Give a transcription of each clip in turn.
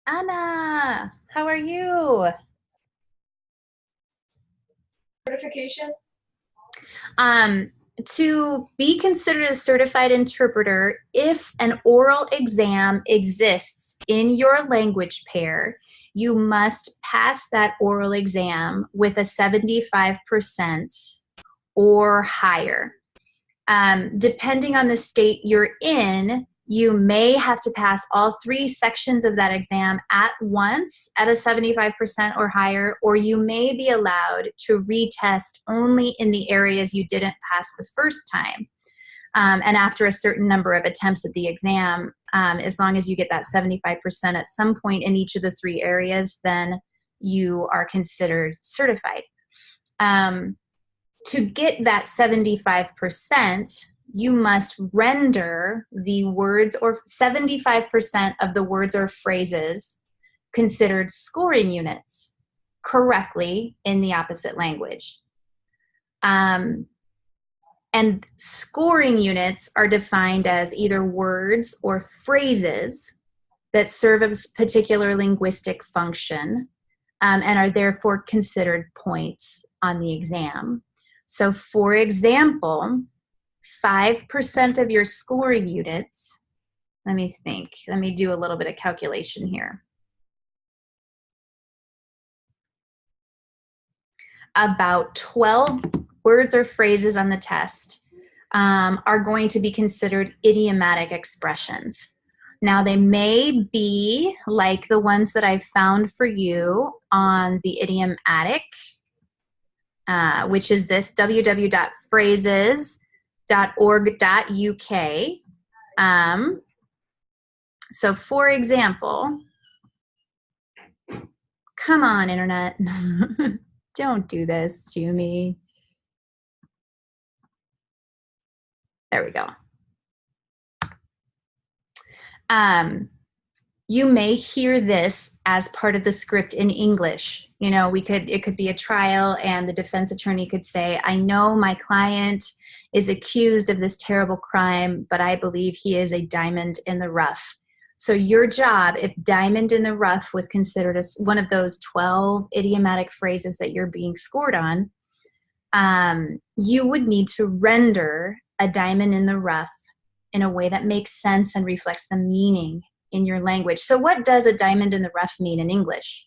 Anna, how are you? Certification? Um, to be considered a certified interpreter, if an oral exam exists in your language pair, you must pass that oral exam with a 75% or higher. Depending on the state you're in, you may have to pass all three sections of that exam at once at a 75% or higher, or you may be allowed to retest only in the areas you didn't pass the first time. And after a certain number of attempts at the exam, as long as you get that 75% at some point in each of the three areas, then you are considered certified. To get that 75%, you must render the words or 75% of the words or phrases considered scoring units correctly in the opposite language. And scoring units are defined as either words or phrases that serve a particular linguistic function and are therefore considered points on the exam. So for example, 5% of your scoring units, let me do a little bit of calculation here. About 12 words or phrases on the test are going to be considered idiomatic expressions. Now they may be like the ones that I've found for you on the Idiomatic, which is this www.phrases.org.uk. So for example, come on, internet, don't do this to me. There we go. You may hear this as part of the script in English. You know, it could be a trial and the defense attorney could say, I know my client is accused of this terrible crime, but I believe he is a diamond in the rough. So your job, if diamond in the rough was considered as one of those 12 idiomatic phrases that you're being scored on, you would need to render a diamond in the rough in a way that makes sense and reflects the meaning in your language. So what does a diamond in the rough mean in English?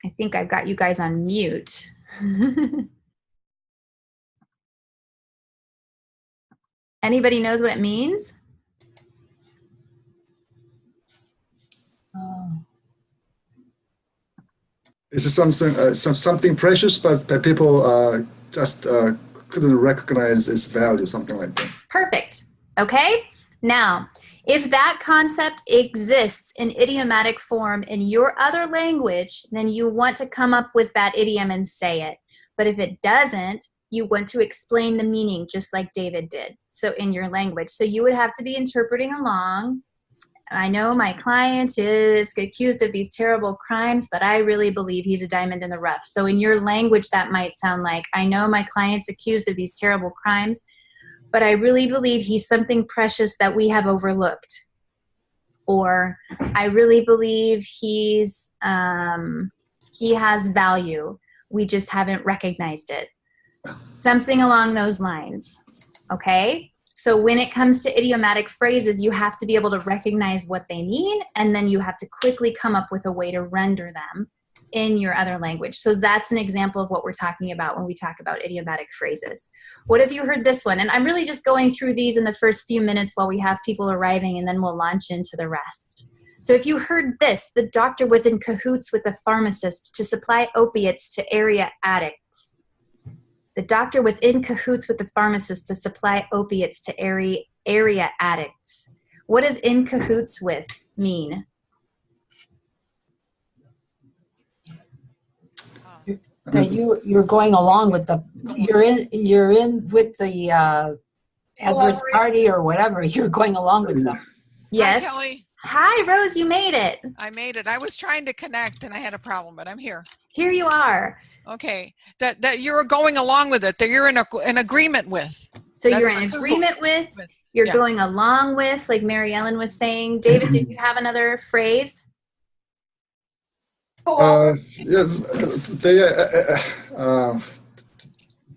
I think I've got you guys on mute. Anybody knows what it means? This is something precious, but people just couldn't recognize its value, something like that. Perfect. Okay. Now, if that concept exists in idiomatic form in your other language, then you want to come up with that idiom and say it. But if it doesn't, you want to explain the meaning just like David did. So in your language. So you would have to be interpreting along. I know my client is accused of these terrible crimes, but I really believe he's a diamond in the rough. So in your language, that might sound like, I know my client's accused of these terrible crimes, but I really believe he's something precious that we have overlooked. Or I really believe he has value. We just haven't recognized it. Something along those lines, okay? So when it comes to idiomatic phrases, you have to be able to recognize what they mean, and then you have to quickly come up with a way to render them in your other language. So that's an example of what we're talking about when we talk about idiomatic phrases. What have you heard this one? And I'm really just going through these in the first few minutes while we have people arriving, and then we'll launch into the rest. So if you heard this, the doctor was in cahoots with the pharmacist to supply opiates to area addicts. The doctor was in cahoots with the pharmacist to supply opiates to area addicts. What does in cahoots with mean? That you're going along with the, you're in with the adverse party or whatever. You're going along with them. Yes. Hi, Kelly. Hi, Rose, you made it. I made it. I was trying to connect and I had a problem, but I'm here. Here you are. Okay. That you're going along with it, that you're in agreement with. So That's you're a in cahoot. agreement with, you're Yeah. going along with, like Mary Ellen was saying. David, did you have another phrase? Yeah, they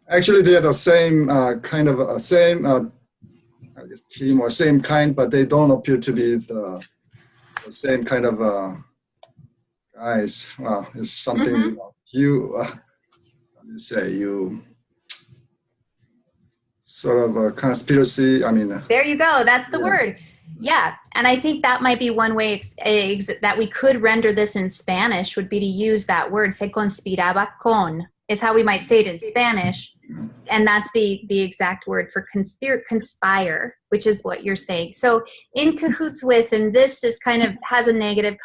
actually they are the same kind of same I guess team or same kind, but they don't appear to be the same kind of guys. Well, it's something you say you sort of a conspiracy. I mean, There you go. That's the Yeah. word. Yeah. And I think that might be one way that we could render this in Spanish would be to use that word. Se conspiraba con is how we might say it in Spanish. And that's the exact word for conspire, which is what you're saying. So in cahoots with, and this is kind of has a negative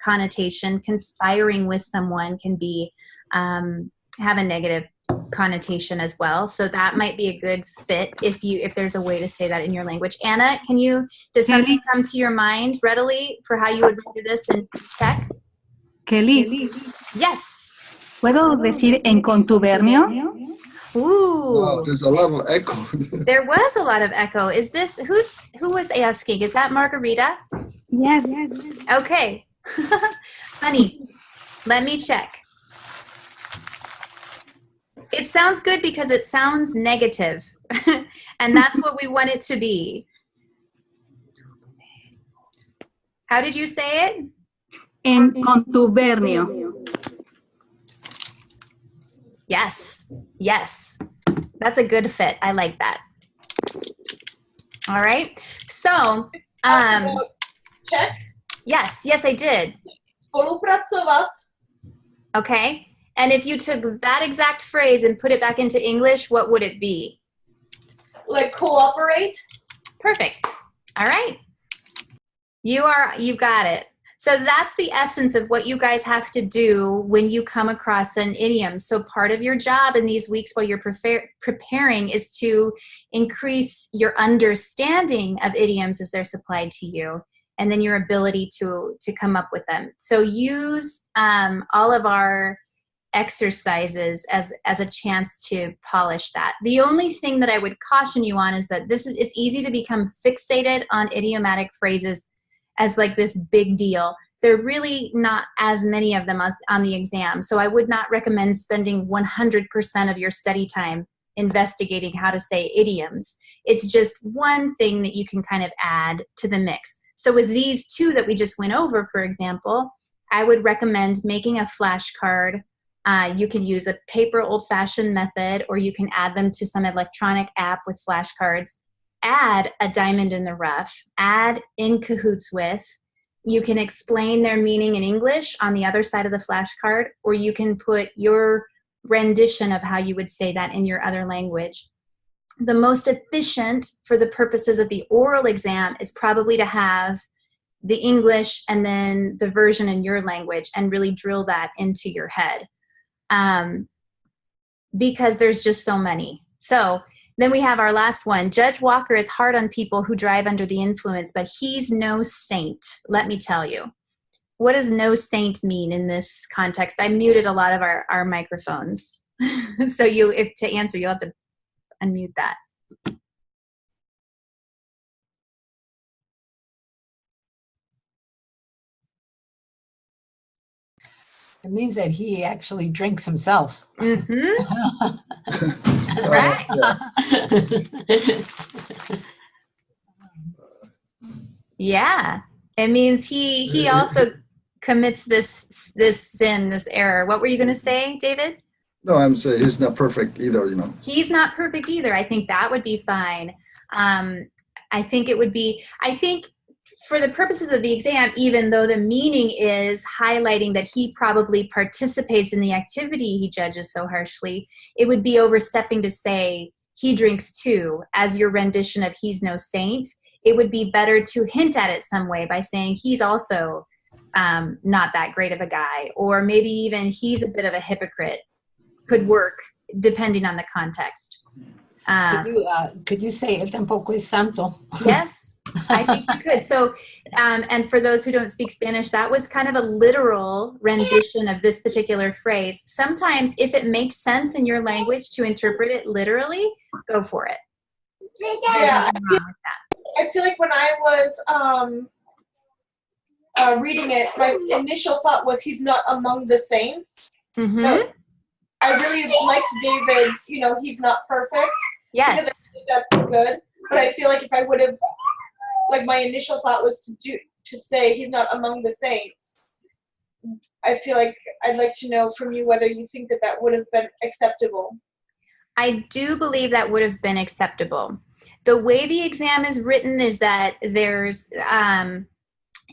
connotation. Conspiring with someone can be have a negative connotation as well. So that might be a good fit if there's a way to say that in your language. Anna, does something come to your mind readily for how you would render this in Czech? Kelly, Yes. ¿puedo decir en contubernio? Ooh. wow, there's a lot of echo. There was a lot of echo. Is this who was asking? Is that Margarita? Yes. Okay. Honey, let me check. It sounds good because it sounds negative. And that's what we want it to be. How did you say it? En contubernio. Yes. Yes. That's a good fit. I like that. All right. So, Check. yes, I did. Spolupracovat. Okay. And if you took that exact phrase and put it back into English, what would it be? Like cooperate. Perfect. All right. You got it. So that's the essence of what you guys have to do when you come across an idiom. So part of your job in these weeks while you're preparing is to increase your understanding of idioms as they're supplied to you, and then your ability to come up with them. So use all of our exercises as a chance to polish that. The only thing that I would caution you on is that it's easy to become fixated on idiomatic phrases as like this big deal. There are really not as many of them as on the exam. So I would not recommend spending 100% of your study time investigating how to say idioms. It's just one thing that you can kind of add to the mix. So with these two that we just went over, for example, I would recommend making a flashcard. You can use a paper old-fashioned method, or you can add them to some electronic app with flashcards. Add a diamond in the rough, add in cahoots with. You can explain their meaning in English on the other side of the flashcard, or you can put your rendition of how you would say that in your other language. The most efficient for the purposes of the oral exam is probably to have the English and then the version in your language and really drill that into your head. Because there's just so many. So then we have our last one. Judge Walker is hard on people who drive under the influence, but he's no saint, let me tell you. What does no saint mean in this context? I muted a lot of our microphones. So to answer, you'll have to unmute that. It means that he actually drinks himself. Mm-hmm. Right. Yeah. It means he also commits this sin, this error. What were you going to say, David? No, I'm saying he's not perfect either, He's not perfect either. I think that would be fine. I think for the purposes of the exam, even though the meaning is highlighting that he probably participates in the activity he judges so harshly, it would be overstepping to say he drinks too as your rendition of he's no saint. It would be better to hint at it some way by saying he's also not that great of a guy, or maybe even he's a bit of a hypocrite. Could work depending on the context. Could you say el tampoco es santo? Yes. I think you could. So, and for those who don't speak Spanish, that was kind of a literal rendition of this particular phrase. Sometimes, if it makes sense in your language to interpret it literally, go for it. Yeah, I feel like when I was reading it, my initial thought was he's not among the saints. Mm-hmm. No, I really liked David's, he's not perfect. Yes. Because I think that's good. But I feel like if I would have, like my initial thought was to say he's not among the saints. I feel like I'd like to know from you whether you think that would have been acceptable. I do believe that would have been acceptable. The way the exam is written is that there's,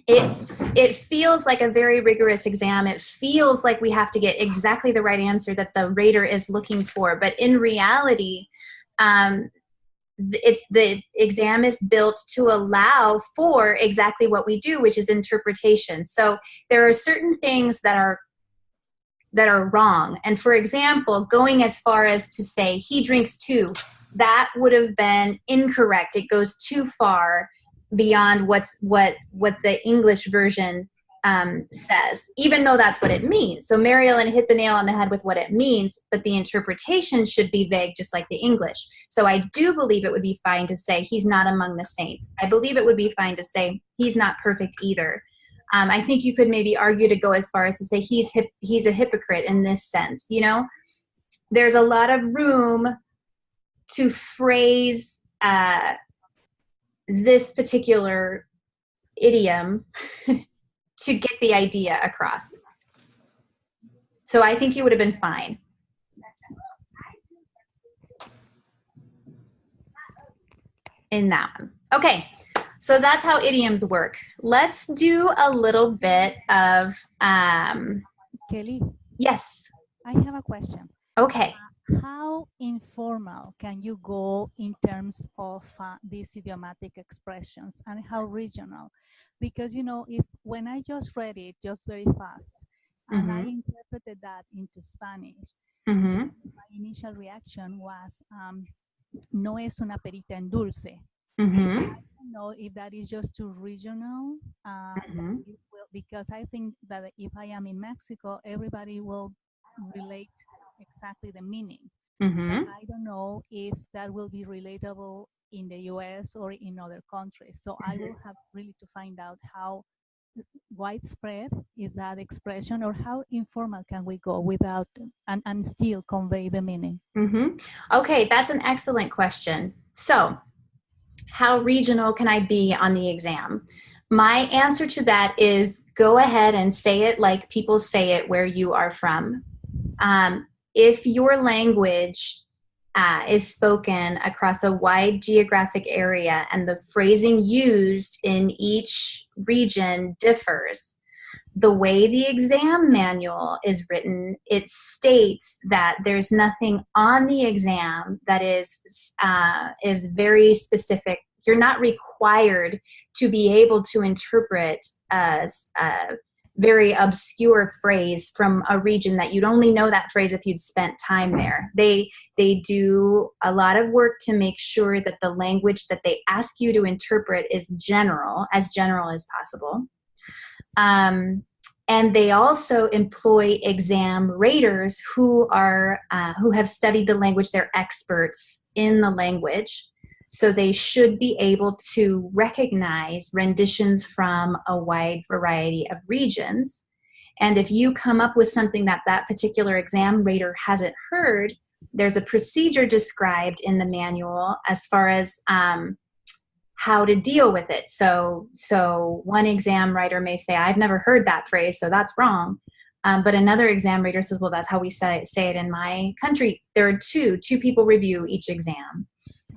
it feels like a very rigorous exam. It feels like we have to get exactly the right answer that the rater is looking for. But in reality, the exam is built to allow for exactly what we do, which is interpretation. So there are certain things that are wrong. And for example, going as far as to say he drinks 2, that would have been incorrect. It goes too far beyond what the English version says, even though that's what it means. So Mary Ellen hit the nail on the head with what it means, but the interpretation should be vague, just like the English. So I do believe it would be fine to say he's not among the saints. I believe it would be fine to say he's not perfect either. I think you could maybe argue to go as far as to say he's a hypocrite in this sense. There's a lot of room to phrase this particular idiom to get the idea across. So I think you would have been fine. In that one. Okay. So that's how idioms work. Let's do a little bit of, Kelly, yes. I have a question. Okay. How informal can you go in terms of these idiomatic expressions, and how regional? Because, when I just read it just very fast, and I interpreted that into Spanish, my initial reaction was, no es una perita en dulce. I don't know if that is just too regional, because I think that if I am in Mexico, everybody will relate exactly the meaning. I don't know if that will be relatable in the US or in other countries. So I will have really to find out how widespread is that expression, or how informal can we go without and still convey the meaning. Okay, that's an excellent question. So how regional can I be on the exam? My answer to that is go ahead and say it like people say it where you are from. If your language is spoken across a wide geographic area and the phrasing used in each region differs, the way the exam manual is written, it states that there's nothing on the exam that is very specific. You're not required to be able to interpret a very obscure phrase from a region that you'd only know that phrase if you'd spent time there. They do a lot of work to make sure that the language that they ask you to interpret is general as possible. And they also employ exam raters who have studied the language. They're experts in the language. So they should be able to recognize renditions from a wide variety of regions. And if you come up with something that particular exam rater hasn't heard, there's a procedure described in the manual as far as how to deal with it. So one exam writer may say, I've never heard that phrase, so that's wrong. But another exam rater says, well, that's how we say it in my country. There are two people review each exam.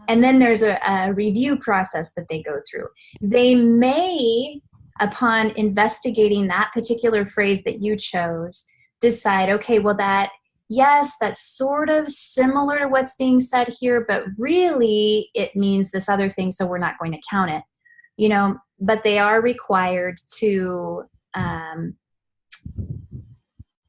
And then there's a review process that they go through. They may, upon investigating that particular phrase that you chose, decide, okay, well, that's sort of similar to what's being said here, but really it means this other thing, so we're not going to count it. But they are required to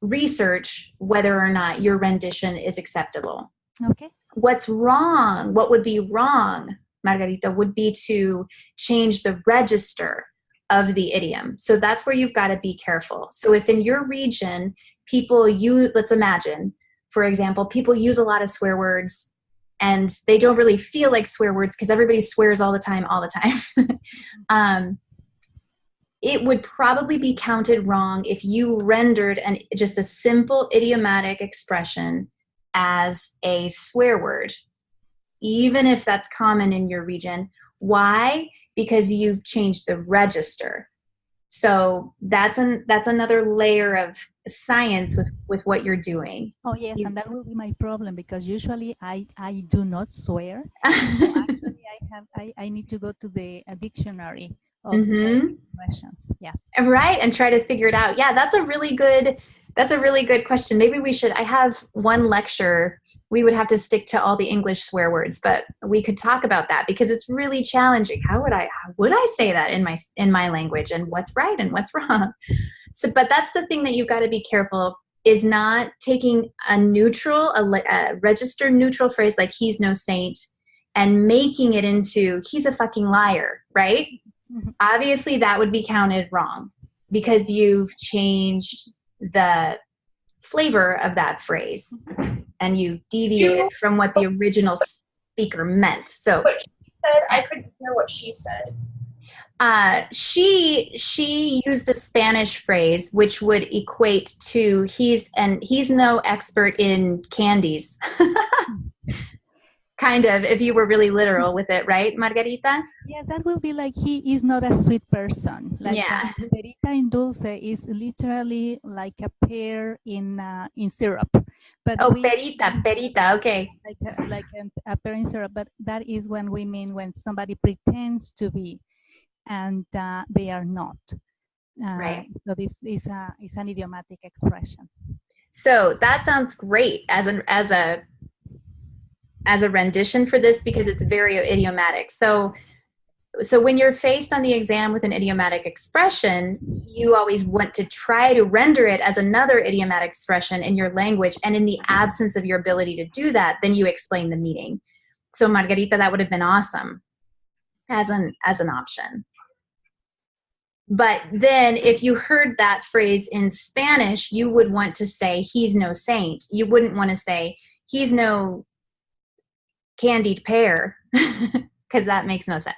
research whether or not your rendition is acceptable. Okay. What's wrong? What would be wrong Margarita, would be to change the register of the idiom. So that's where you've got to be careful. So if in your region, people use, let's imagine, for example, people use a lot of swear words and they don't really feel like swear words because everybody swears all the time. It would probably be counted wrong if you rendered just a simple idiomatic expression as a swear word, even if that's common in your region. Why? Because you've changed the register. So that's another layer of science with what you're doing. Oh yes, and that will be my problem because usually I do not swear. Actually, I need to go to the dictionary of expressions. Yes. Right, and try to figure it out. Yeah, that's a really good question. Maybe we should. I have one lecture. We would have to stick to all the English swear words, but we could talk about that because it's really challenging. How would I say that in my language, and what's right and what's wrong? So, but that's the thing that you've got to be careful, is not taking a register neutral phrase like "he's no saint" and making it into "he's a fucking liar," right? Mm-hmm. Obviously, that would be counted wrong because you've changed the flavor of that phrase and you've deviated from what the original speaker meant. So what she said, I couldn't hear what she said. She used a Spanish phrase which would equate to he's no expert in candies. Kind of, if you were really literal with it, right, Margarita? Yes, that will be like he is not a sweet person. Like yeah. Perita in dulce is literally like a pear in syrup. But perita, okay. Like a pear in syrup, but that is when we mean when somebody pretends to be, and they are not. Right. So this is an idiomatic expression. So that sounds great as a rendition for this because it's very idiomatic. So when you're faced on the exam with an idiomatic expression, you always want to try to render it as another idiomatic expression in your language. And in the absence of your ability to do that, then you explain the meaning. So Margarita, that would have been awesome as an option. But then if you heard that phrase in Spanish, you would want to say he's no saint. You wouldn't want to say he's no candied pear because that makes no sense.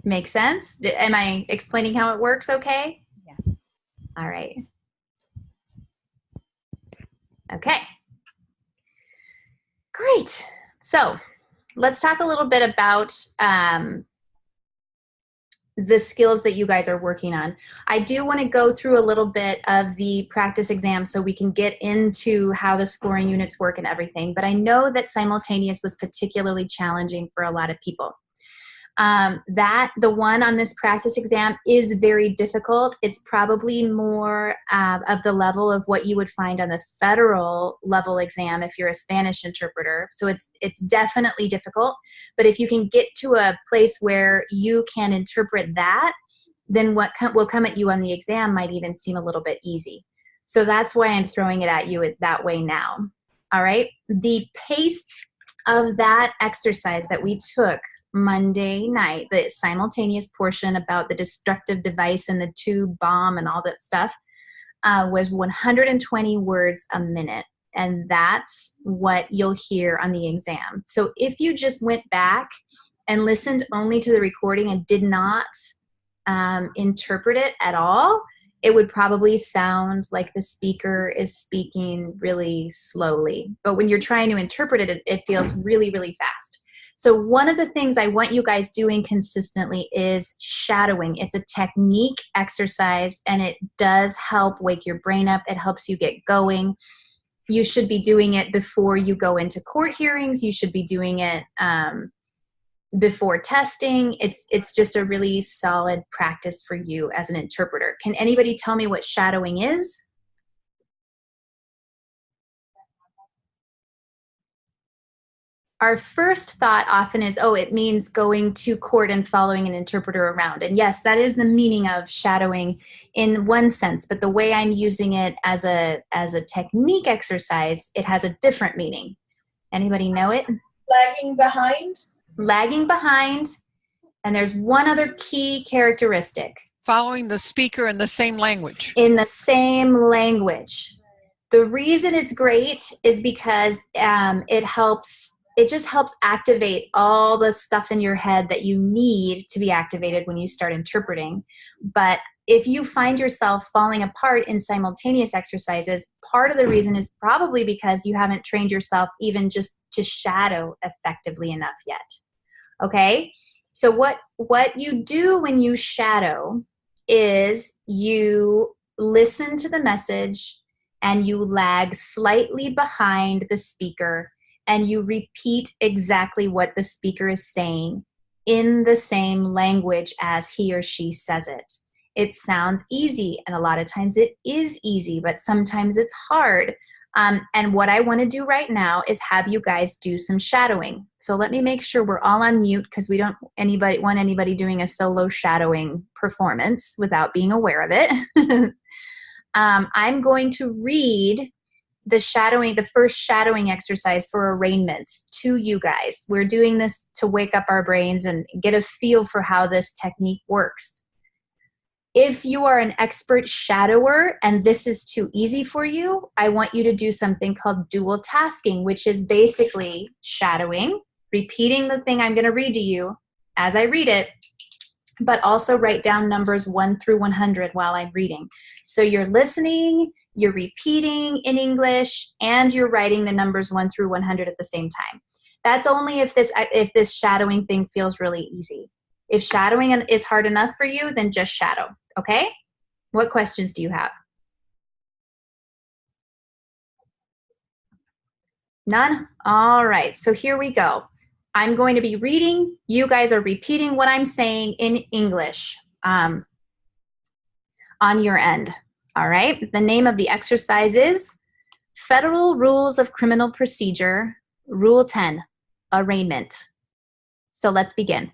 Make sense? Am I explaining how it works okay? Yes. All right. Okay. Great. So let's talk a little bit about the skills that you guys are working on. I do want to go through a little bit of the practice exam so we can get into how the scoring units work and everything, but I know that simultaneous was particularly challenging for a lot of people. The one on this practice exam is very difficult. It's probably more of the level of what you would find on the federal level exam if you're a Spanish interpreter. So it's definitely difficult, but if you can get to a place where you can interpret that, then what will come at you on the exam might even seem a little bit easy. So that's why I'm throwing it at you that way now. All right. The pace of that exercise that we took Monday night, the simultaneous portion about the destructive device and the tube bomb and all that stuff, was 120 words a minute. And that's what you'll hear on the exam. So if you just went back and listened only to the recording and did not interpret it at all, it would probably sound like the speaker is speaking really slowly. But when you're trying to interpret it, it feels really, really fast. So one of the things I want you guys doing consistently is shadowing. It's a technique exercise, and it does help wake your brain up. It helps you get going. You should be doing it before you go into court hearings. You should be doing it before testing. It's just a really solid practice for you as an interpreter. Can anybody tell me what shadowing is? Our first thought often is, oh, it means going to court and following an interpreter around. And yes, that is the meaning of shadowing in one sense, but the way I'm using it as a technique exercise, it has a different meaning. Anybody know it? Lagging behind? Lagging behind. And there's one other key characteristic. Following the speaker in the same language. In the same language. The reason it's great is because it just helps activate all the stuff in your head that you need to be activated when you start interpreting. But if you find yourself falling apart in simultaneous exercises, part of the reason is probably because you haven't trained yourself even just to shadow effectively enough yet. Okay? So what you do when you shadow is you listen to the message and you lag slightly behind the speaker and you repeat exactly what the speaker is saying in the same language as he or she says it. It sounds easy, and a lot of times it is easy, but sometimes it's hard. And what I want to do right now is have you guys do some shadowing. So let me make sure we're all on mute because we don't want anybody doing a solo shadowing performance without being aware of it. I'm going to read the first shadowing exercise for arraignments to you guys. We're doing this to wake up our brains and get a feel for how this technique works. If you are an expert shadower and this is too easy for you, I want you to do something called dual tasking, which is basically shadowing, repeating the thing I'm going to read to you as I read it, but also write down numbers 1 through 100 while I'm reading. So you're listening, you're repeating in English, and you're writing the numbers 1 through 100 at the same time. That's only if this shadowing thing feels really easy. If shadowing is hard enough for you, then just shadow, okay? What questions do you have? None? All right, so here we go. I'm going to be reading. You guys are repeating what I'm saying in English on your end, all right? The name of the exercise is Federal Rules of Criminal Procedure, Rule 10, Arraignment. So let's begin.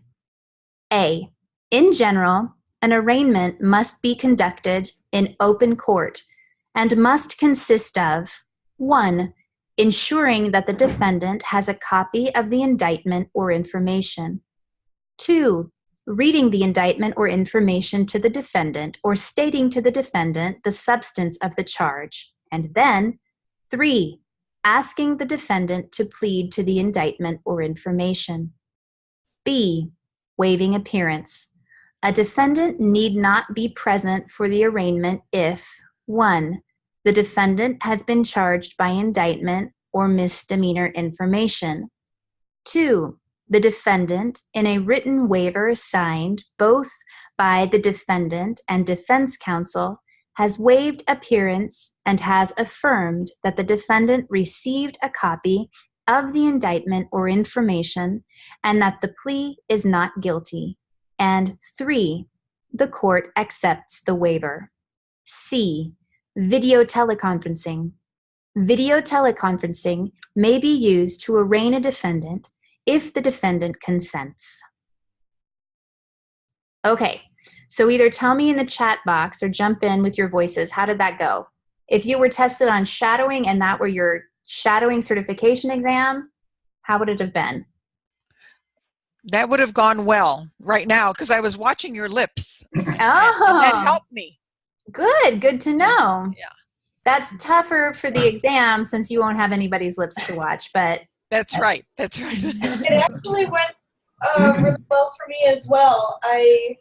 A, in general, an arraignment must be conducted in open court and must consist of 1, ensuring that the defendant has a copy of the indictment or information. 2, reading the indictment or information to the defendant or stating to the defendant the substance of the charge. And then 3, asking the defendant to plead to the indictment or information. B, waiving appearance. A defendant need not be present for the arraignment if 1, the defendant has been charged by indictment or misdemeanor information. 2, the defendant, in a written waiver signed both by the defendant and defense counsel, has waived appearance and has affirmed that the defendant received a copy of the indictment or information and that the plea is not guilty. And 3, the court accepts the waiver. C, video teleconferencing. Video teleconferencing may be used to arraign a defendant if the defendant consents. Okay, so either tell me in the chat box or jump in with your voices. How did that go? If you were tested on shadowing and that were your shadowing certification exam, how would it have been? That would have gone well right now because I was watching your lips. Oh, And that helped me. good to know. Yeah. That's tougher for the exam since you won't have anybody's lips to watch, but That's right. That's right. It actually went really well for me as well. I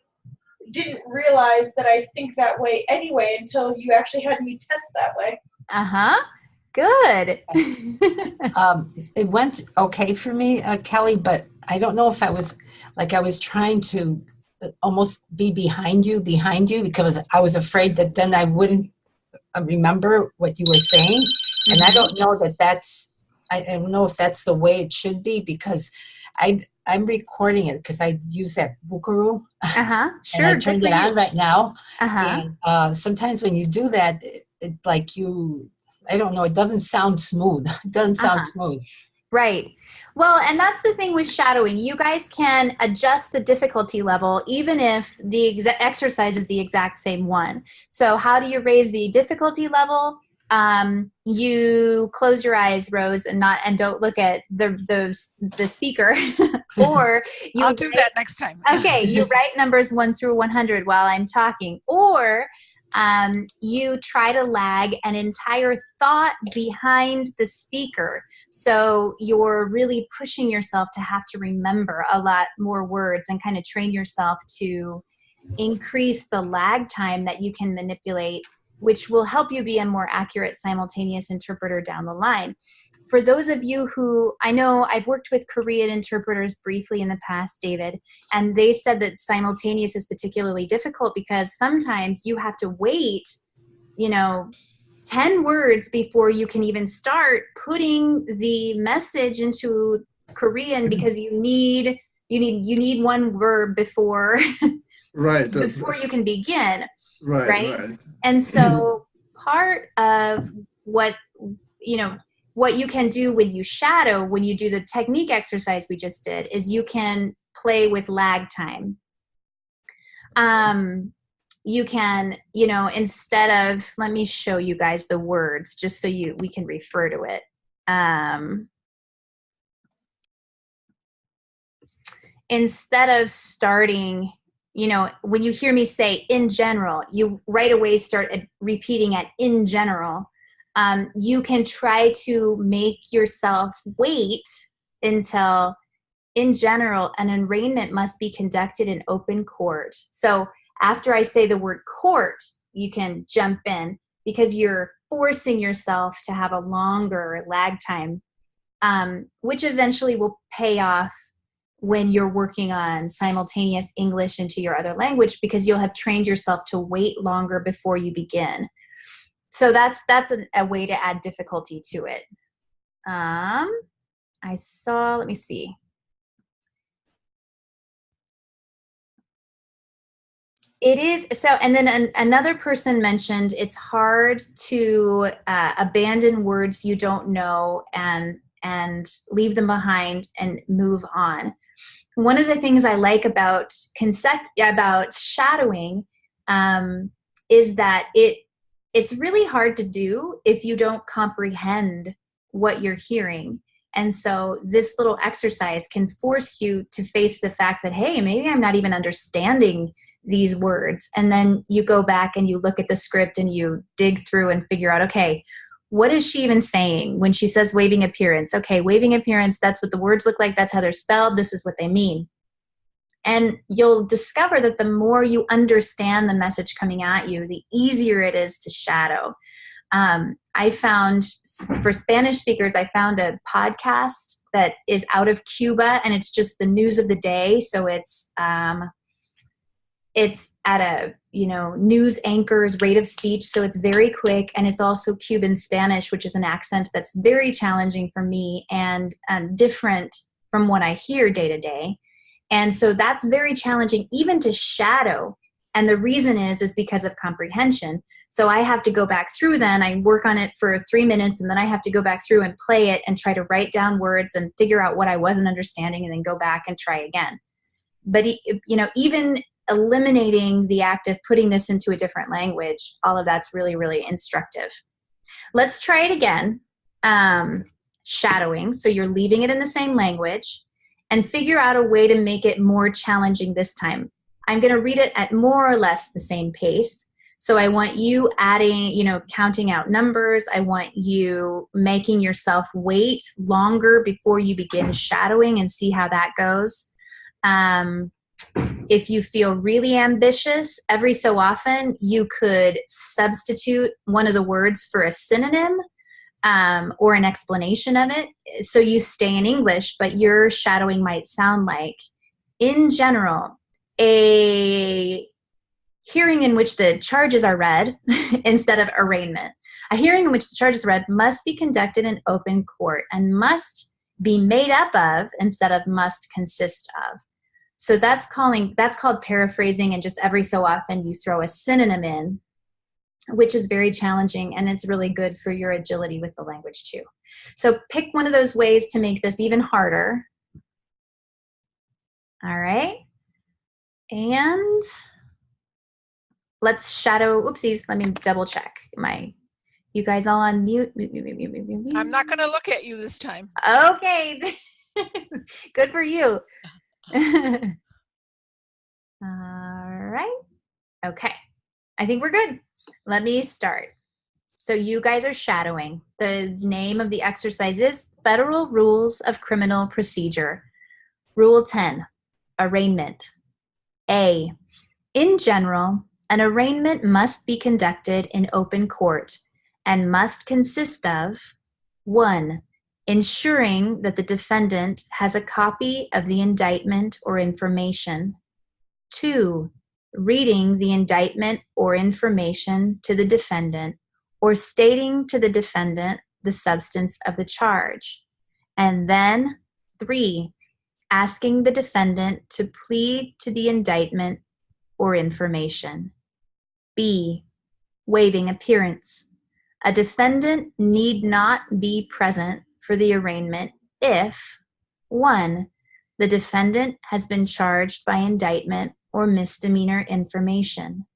didn't realize that I think that way anyway until you actually had me test that way. uh-huh. Good. It went okay for me, Kelly, but I don't know if I was trying to almost be behind you because I was afraid that then I wouldn't remember what you were saying. And I don't know I don't know if that's the way it should be because I'm recording it because I use that Buckaroo. Uh-huh. Sure. And I turned it on right now. Uh-huh. And sometimes when you do that, it like you, I don't know, it doesn't sound smooth. It doesn't sound smooth. Right. Well, and that's the thing with shadowing. You guys can adjust the difficulty level even if the exercise is the exact same one. So how do you raise the difficulty level? you close your eyes, Rose, and don't look at the speaker, or you I'll do that next time. Okay, you write numbers 1 through 100 while I'm talking, or you try to lag an entire thought behind the speaker. So you're really pushing yourself to have to remember a lot more words and kind of train yourself to increase the lag time that you can manipulate, which will help you be a more accurate simultaneous interpreter down the line. For those of you who, I know I've worked with Korean interpreters briefly in the past, David, and they said that simultaneous is particularly difficult because sometimes you have to wait, 10 words before you can even start putting the message into Korean, because you need one verb before Right. before you can begin. Right. And so part of what you can do when you shadow, when you do the technique exercise we just did, is you can play with lag time. You can, instead of, let me show you guys the words just so we can refer to it. Instead of starting, when you hear me say in general, you right away start repeating it in general. You can try to make yourself wait until, in general, an arraignment must be conducted in open court. So after I say the word court, you can jump in, because you're forcing yourself to have a longer lag time, which eventually will pay off when you're working on simultaneous English into your other language, because you'll have trained yourself to wait longer before you begin. So that's a way to add difficulty to it. Let me see. It is so, and then another person mentioned it's hard to abandon words you don't know and leave them behind and move on. One of the things I like about shadowing is that it's really hard to do if you don't comprehend what you're hearing. And so this little exercise can force you to face the fact that, hey, maybe I'm not even understanding these words. And then you go back and you look at the script and you dig through and figure out, okay, what is she even saying when she says waving appearance? Okay, waving appearance, that's what the words look like. That's how they're spelled. This is what they mean. And you'll discover that the more you understand the message coming at you, the easier it is to shadow. I found, for Spanish speakers, I found a podcast that is out of Cuba, and it's just the news of the day. So it's at a news anchor's rate of speech, so it's very quick, and it's also Cuban Spanish, which is an accent that's very challenging for me and different from what I hear day to day. And so that's very challenging even to shadow. And the reason is because of comprehension. So I have to go back through then. I work on it for 3 minutes, and then I have to go back through and play it and try to write down words and figure out what I wasn't understanding, and then go back and try again. But, even eliminating the act of putting this into a different language, all of that's really, really instructive. Let's try it again. Shadowing. So you're leaving it in the same language, and figure out a way to make it more challenging this time. I'm going to read it at more or less the same pace. So I want you adding, counting out numbers. I want you making yourself wait longer before you begin shadowing and see how that goes. If you feel really ambitious, every so often you could substitute one of the words for a synonym or an explanation of it. So you stay in English, but your shadowing might sound like, in general, a hearing in which the charges are read instead of arraignment. A hearing in which the charges are read must be conducted in open court and must be made up of instead of must consist of. So that's called paraphrasing, and just every so often you throw a synonym in, which is very challenging, and it's really good for your agility with the language too. So pick one of those ways to make this even harder. All right. And let's shadow, oopsies, let me double check. You guys all on mute. Mute, mute, mute, mute, mute, mute, mute. I'm not going to look at you this time. Okay. Good for you. All right. Okay. I think we're good. Let me start. So you guys are shadowing. The name of the exercise is Federal Rules of Criminal Procedure. Rule 10, arraignment. A, in general, an arraignment must be conducted in open court and must consist of 1, ensuring that the defendant has a copy of the indictment or information. 2, reading the indictment or information to the defendant or stating to the defendant the substance of the charge. And then 3, asking the defendant to plead to the indictment or information. B, waiving appearance. A defendant need not be present for the arraignment if 1, the defendant has been charged by indictment or misdemeanor information.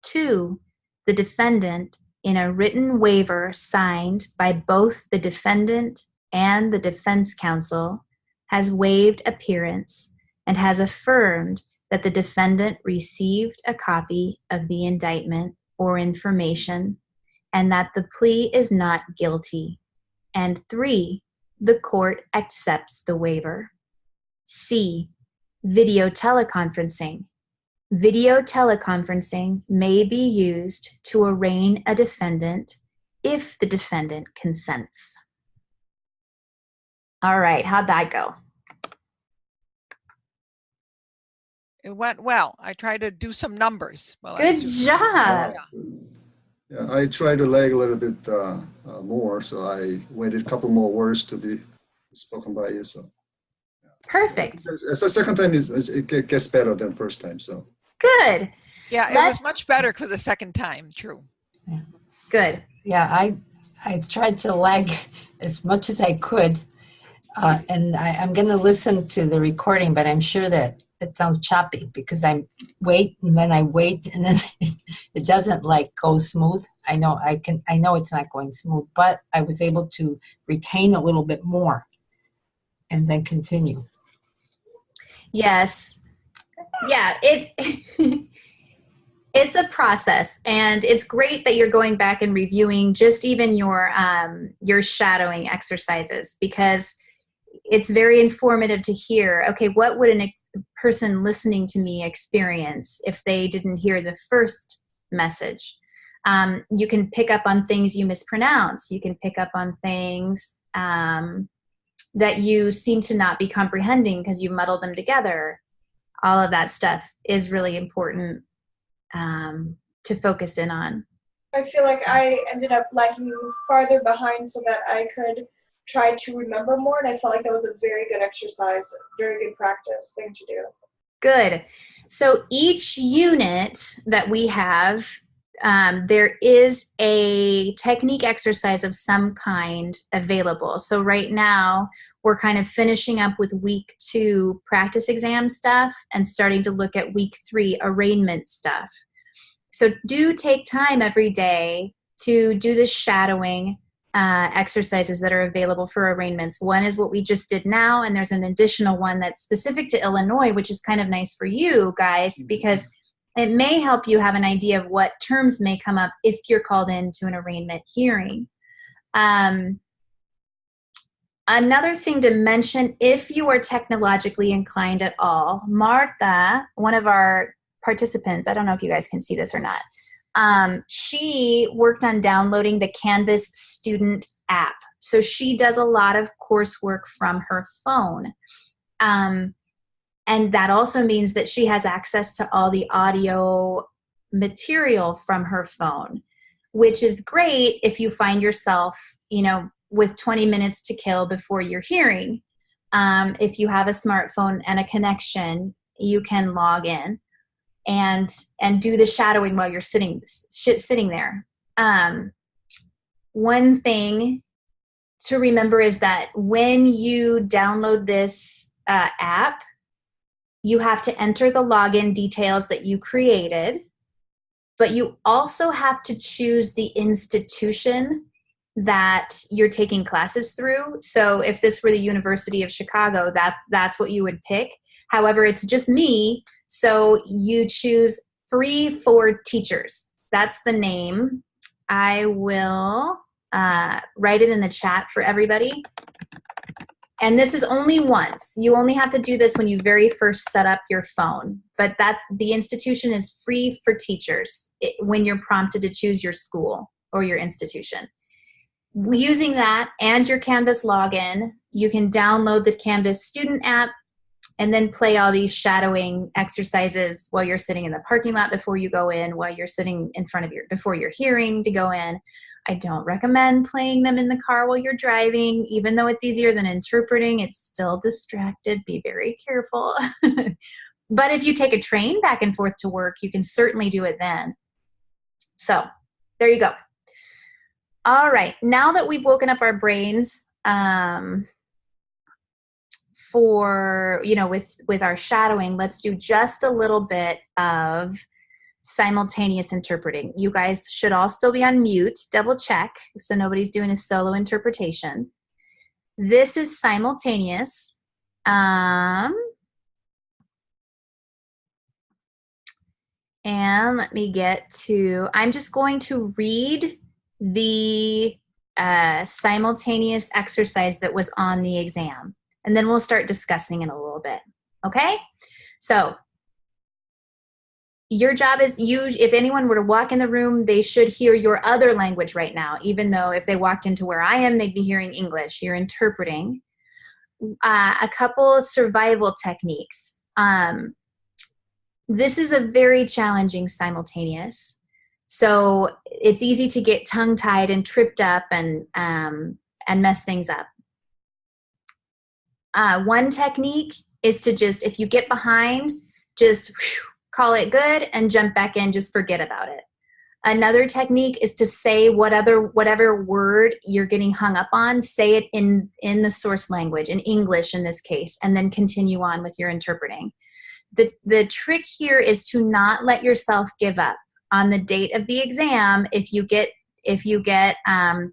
2, the defendant, in a written waiver signed by both the defendant and the defense counsel, has waived appearance and has affirmed that the defendant received a copy of the indictment or information and that the plea is not guilty. And 3, the court accepts the waiver. C, video teleconferencing. Video teleconferencing may be used to arraign a defendant if the defendant consents. All right, how'd that go? It went well. I tried to do some numbers. Good job. Yeah, I tried to lag a little bit more, so I waited a couple more words to be spoken by you. So Perfect. it's the second time it gets better than first time. So Good. Yeah, it was much better for the second time. True. Good. Yeah, I tried to lag as much as I could. And I'm going to listen to the recording, but I'm sure that it sounds choppy because I wait and then I wait and then it doesn't like go smooth. I know it's not going smooth, but I was able to retain a little bit more and then continue. Yes. Yeah, it's it's a process, and it's great that you're going back and reviewing just even your shadowing exercises, because it's very informative to hear, okay, what would a person listening to me experience if they didn't hear the first message? You can pick up on things you mispronounce. You can pick up on things that you seem to not be comprehending because you muddle them together. All of that stuff is really important to focus in on. I feel like I ended up lagging farther behind so that I could try to remember more, and I felt like that was a very good exercise, very good practice thing to do. Good. So each unit that we have, there is a technique exercise of some kind available. So right now, we're kind of finishing up with week 2 practice exam stuff and starting to look at week 3 arraignment stuff. So do take time every day to do the shadowing exercises that are available for arraignments. One is what we just did now, and there's an additional one that's specific to Illinois, which is kind of nice for you guys because it may help you have an idea of what terms may come up if you're called into an arraignment hearing. Another thing to mention, if you are technologically inclined at all, Martha, one of our participants, I don't know if you guys can see this or not, she worked on downloading the Canvas student app. So she does a lot of coursework from her phone. And that also means that she has access to all the audio material from her phone, which is great if you find yourself, with 20 minutes to kill before your hearing. If you have a smartphone and a connection, you can log in and do the shadowing while you're sitting there. One thing to remember is that when you download this app, you have to enter the login details that you created, but you also have to choose the institution that you're taking classes through. So if this were the University of Chicago, that's what you would pick. However, it's just me, so you choose Free for Teachers. That's the name. I will write it in the chat for everybody. And this is only once. You only have to do this when you very first set up your phone. But the institution is Free for Teachers when you're prompted to choose your school or your institution. Using that and your Canvas login, you can download the Canvas student app and then play all these shadowing exercises while you're sitting in the parking lot before you go in, while you're sitting in front of before you're hearing to go in. I don't recommend playing them in the car while you're driving. Even though it's easier than interpreting, it's still distracted. Be very careful. But if you take a train back and forth to work, you can certainly do it then. So there you go. All right, now that we've woken up our brains for, with our shadowing, let's do just a little bit of simultaneous interpreting. You guys should all still be on mute. Double check so nobody's doing a solo interpretation. This is simultaneous. And let me get to, I'm just going to read the simultaneous exercise that was on the exam, and then we'll start discussing it a little bit. Okay? So your job is, if anyone were to walk in the room, they should hear your other language right now, even though if they walked into where I am, they'd be hearing English. You're interpreting. A couple survival techniques. This is a very challenging simultaneous. So it's easy to get tongue-tied and tripped up and mess things up. One technique is to just, if you get behind, just call it good and jump back in, just forget about it. Another technique is to say whatever word you're getting hung up on, say it in the source language, in English in this case, and then continue on with your interpreting. The trick here is to not let yourself give up. On the date of the exam, if you get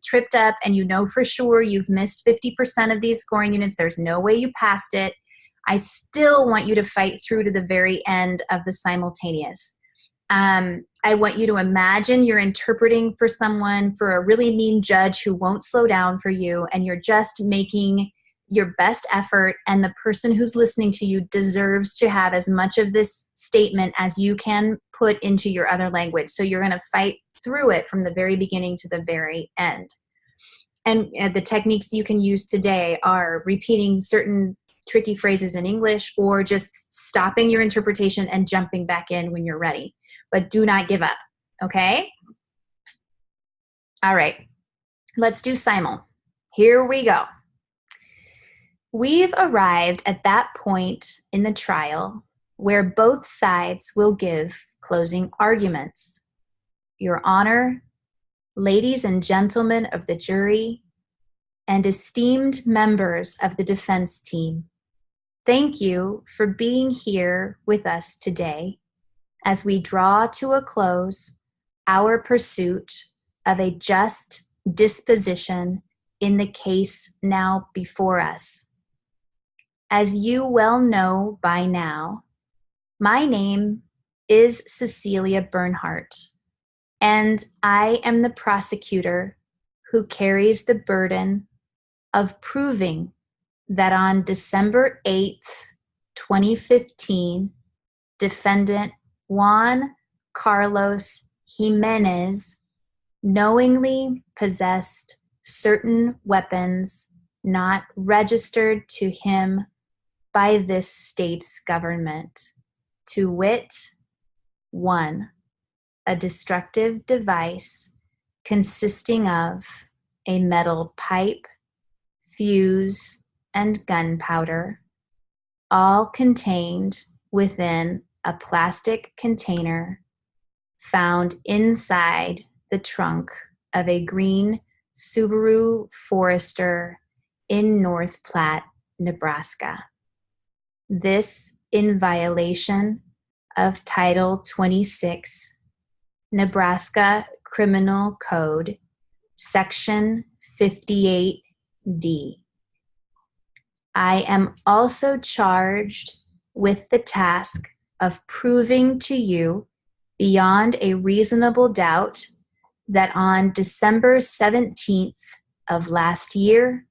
tripped up and you know for sure you've missed 50% of these scoring units, there's no way you passed it, I still want you to fight through to the very end of the simultaneous. I want you to imagine you're interpreting for someone, for a really mean judge who won't slow down for you, and you're just making your best effort, and the person who's listening to you deserves to have as much of this statement as you can put into your other language. So you're going to fight through it from the very beginning to the very end. And the techniques you can use today are repeating certain tricky phrases in English, or just stopping your interpretation and jumping back in when you're ready. But do not give up, okay? All right, let's do simul. Here we go. We've arrived at that point in the trial where both sides will give closing arguments. Your Honor, ladies and gentlemen of the jury, and esteemed members of the defense team, thank you for being here with us today as we draw to a close our pursuit of a just disposition in the case now before us. As you well know by now, my name is Cecilia Bernhardt, and I am the prosecutor who carries the burden of proving that on December 8th, 2015, defendant Juan Carlos Jimenez knowingly possessed certain weapons not registered to him by this state's government, to wit, 1, a destructive device consisting of a metal pipe, fuse, and gunpowder, all contained within a plastic container found inside the trunk of a green Subaru Forester in North Platte, Nebraska. This in violation of Title 26, Nebraska Criminal Code, Section 58D. I am also charged with the task of proving to you beyond a reasonable doubt that on December 17th of last year,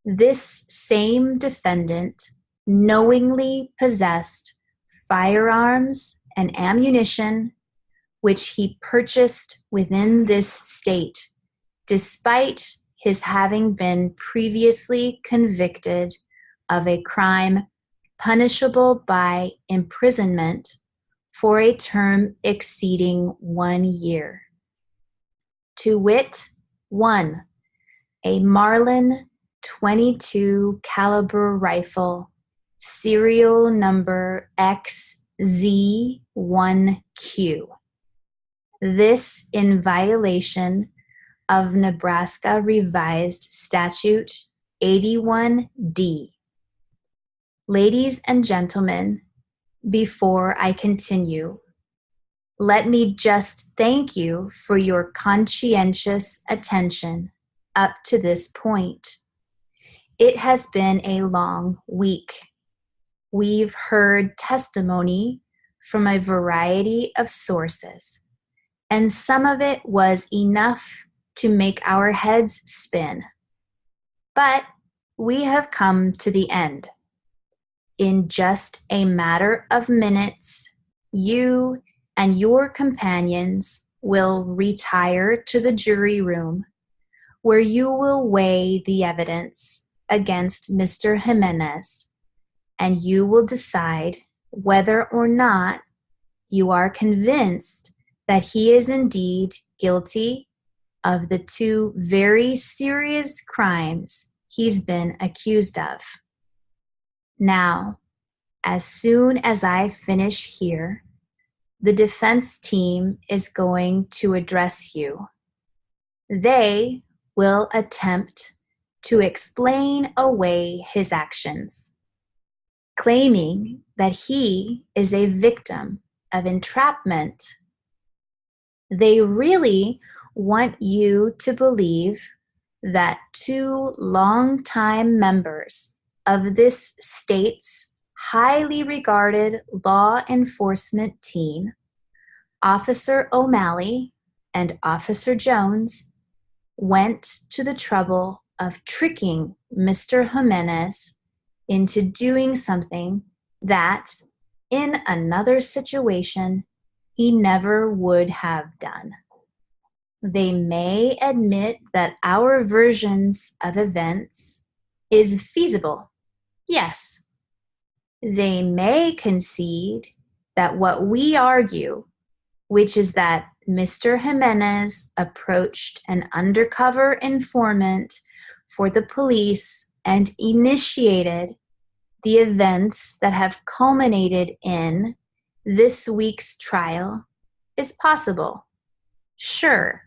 this same defendant knowingly possessed firearms and ammunition which he purchased within this state, despite his having been previously convicted of a crime punishable by imprisonment for a term exceeding 1 year. To wit, 1, a Marlin 22 caliber rifle, serial number XZ1Q. This in violation of Nebraska Revised Statute 81D. Ladies and gentlemen, before I continue, let me just thank you for your conscientious attention up to this point. It has been a long week. We've heard testimony from a variety of sources, and some of it was enough to make our heads spin. But we have come to the end. In just a matter of minutes, you and your companions will retire to the jury room, where you will weigh the evidence against Mr. Jimenez, and you will decide whether or not you are convinced that he is indeed guilty of the 2 very serious crimes he's been accused of. Now, as soon as I finish here, the defense team is going to address you. They will attempt to explain away his actions, claiming that he is a victim of entrapment. They really want you to believe that 2 longtime members of this state's highly regarded law enforcement team, Officer O'Malley and Officer Jones, went to the trouble of tricking Mr. Jimenez into doing something that, in another situation, he never would have done. They may admit that our versions of events is feasible. Yes. They may concede that what we argue, which is that Mr. Jimenez approached an undercover informant for the police and initiated the events that have culminated in this week's trial, is possible. Sure.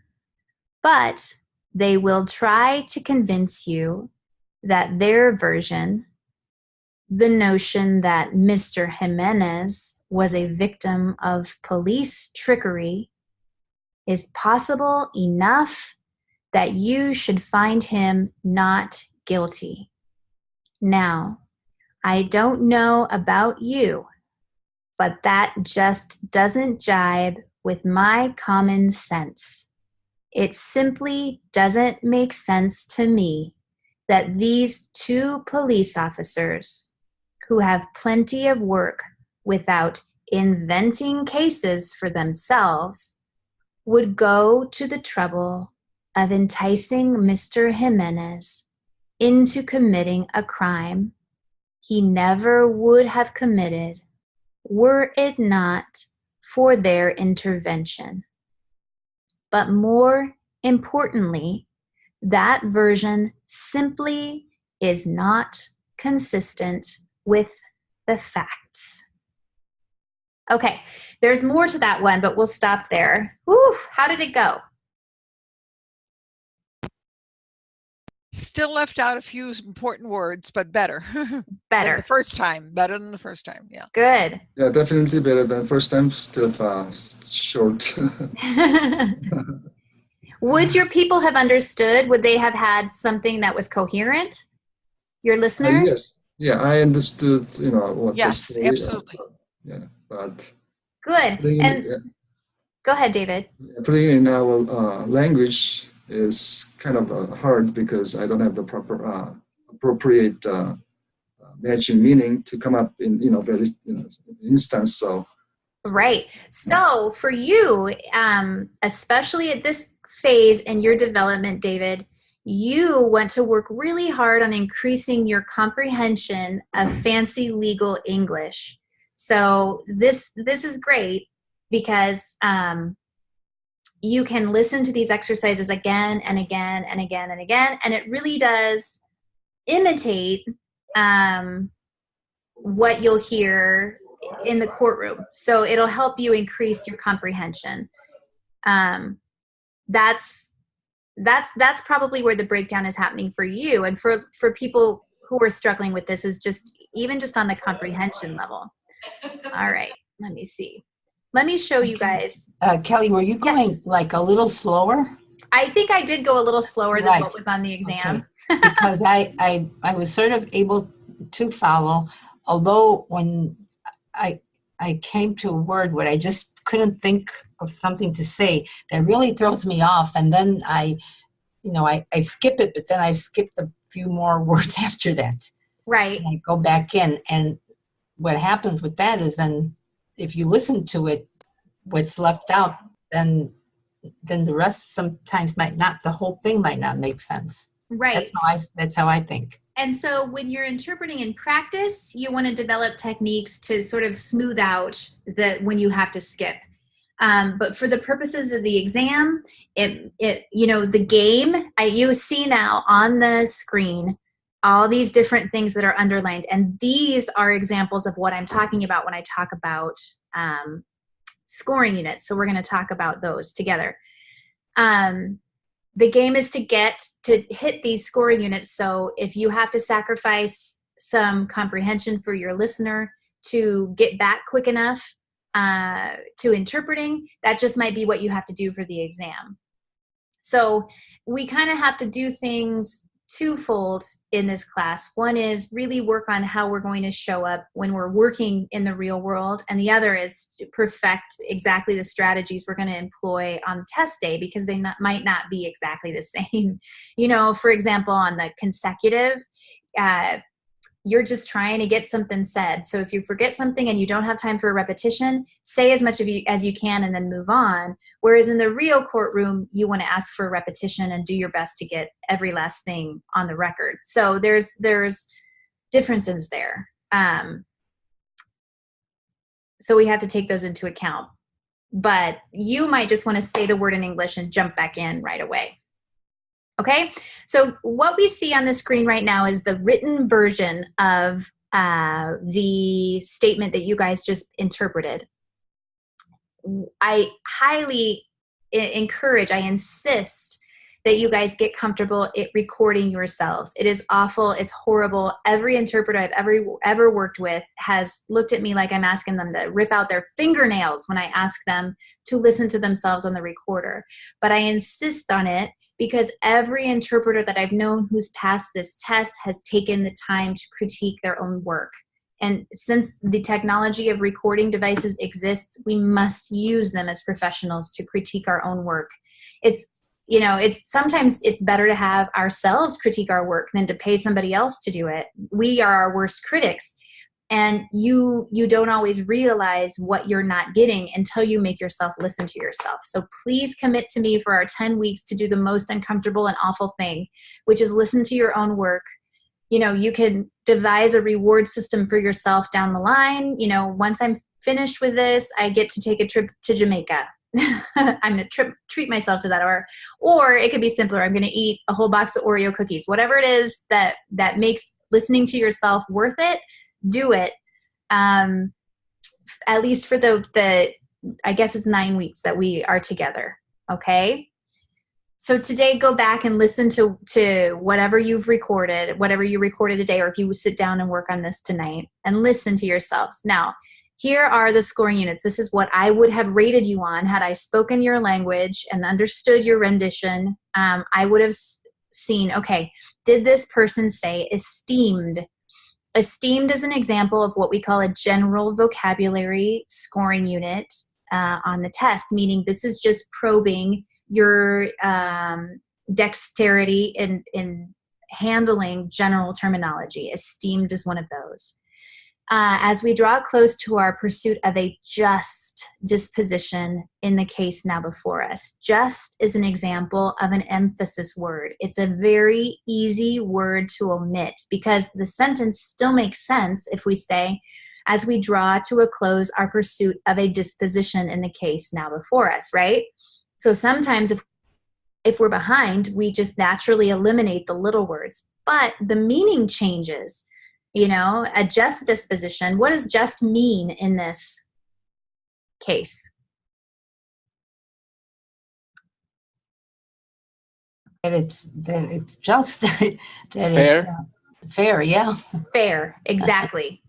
But they will try to convince you that their version, the notion that Mr. Jimenez was a victim of police trickery, is possible enough that you should find him not guilty. Now, I don't know about you, but that just doesn't jibe with my common sense. It simply doesn't make sense to me that these 2 police officers, who have plenty of work without inventing cases for themselves, would go to the trouble of enticing Mr. Jimenez into committing a crime he never would have committed were it not for their intervention. But more importantly, that version simply is not consistent with the facts. Okay, there's more to that one, but we'll stop there. Whew, how did it go? still left out a few important words, but better. Than Better. the first time. Better than the first time. Yeah. Good. Yeah, definitely better than first time. Still short. Would your people have understood? Would they have had something that was coherent? Your listeners? Yes. Yeah, I understood. What Yes, the story. absolutely. Yeah, but Good. And go ahead, David. putting it in our language is kind of hard because I don't have the proper appropriate matching meaning to come up in very instance. So Right. So for you, especially at this phase in your development, David, you want to work really hard on increasing your comprehension of fancy legal English. So this is great because you can listen to these exercises again and again and again and again, and it really does imitate what you'll hear in the courtroom. So it'll help you increase your comprehension. That's probably where the breakdown is happening for you, and for people who are struggling with this is just on the comprehension level. All right, let me see. Let me show you guys. Kelly, were you going Yes. like a little slower? I think I did go a little slower than Right. what was on the exam. Okay. Because I was sort of able to follow, although when I came to a word where I just couldn't think of something to say, that really throws me off. And then I skip it, but then I skipped a few more words after that. Right. And I go back in, and what happens with that is then if you listen to it, what's left out, then the rest sometimes might not, the whole thing might not make sense. Right. That's how I think. And so when you're interpreting in practice, you want to develop techniques to sort of smooth out when you have to skip. But for the purposes of the exam, the game, you see now on the screen all these different things that are underlined. And these are examples of what I'm talking about when I talk about scoring units. So we're going to talk about those together. The game is to hit these scoring units. So if you have to sacrifice some comprehension for your listener to get back quick enough to interpreting, that just might be what you have to do for the exam. So we kind of have to do things twofold in this class. One is really work on how we're going to show up when we're working in the real world, and the other is to perfect exactly the strategies we're going to employ on test day, because they might not be exactly the same. For example, on the consecutive, you're just trying to get something said. So if you forget something and you don't have time for a repetition, say as much as you can and then move on. Whereas in the real courtroom, you want to ask for a repetition and do your best to get every last thing on the record. So there's differences there. So we have to take those into account. But you might just want to say the word in English and jump back in right away. Okay, so what we see on the screen right now is the written version of the statement that you guys just interpreted. I highly encourage, I insist that you guys get comfortable at recording yourselves. It is awful. It's horrible. Every interpreter I've ever worked with has looked at me like I'm asking them to rip out their fingernails when I ask them to listen to themselves on the recorder. But I insist on it because every interpreter that I've known who's passed this test has taken the time to critique their own work. And since the technology of recording devices exists, we must use them as professionals to critique our own work. Sometimes it's better to have ourselves critique our work than to pay somebody else to do it. We are our worst critics. And you don't always realize what you're not getting until you make yourself listen to yourself. So please commit to me for our 10 weeks to do the most uncomfortable and awful thing, which is listen to your own work. You can devise a reward system for yourself down the line. Once I'm finished with this, I get to take a trip to Jamaica. I'm going to treat myself to that. Or it could be simpler. I'm going to eat a whole box of Oreo cookies. Whatever it is that makes listening to yourself worth it, do it. At least for the I guess it's 9 weeks that we are together. Okay. So today, go back and listen to whatever you've recorded, whatever you recorded today, or if you sit down and work on this tonight, and listen to yourselves. Now, here are the scoring units. This is what I would have rated you on had I spoken your language and understood your rendition. I would have seen, okay, did this person say esteemed? Esteemed is an example of what we call a general vocabulary scoring unit on the test, meaning this is just probing your dexterity in handling general terminology. Esteemed is one of those. As we draw close to our pursuit of a just disposition in the case now before us, just is an example of an emphasis word. It's a very easy word to omit because the sentence still makes sense if we say, as we draw to a close our pursuit of a disposition in the case now before us, right? So sometimes if we're behind, we just naturally eliminate the little words, but the meaning changes. You know, a just disposition. What does just mean in this case? That it's just that Fair. it's fair, yeah. Fair, exactly.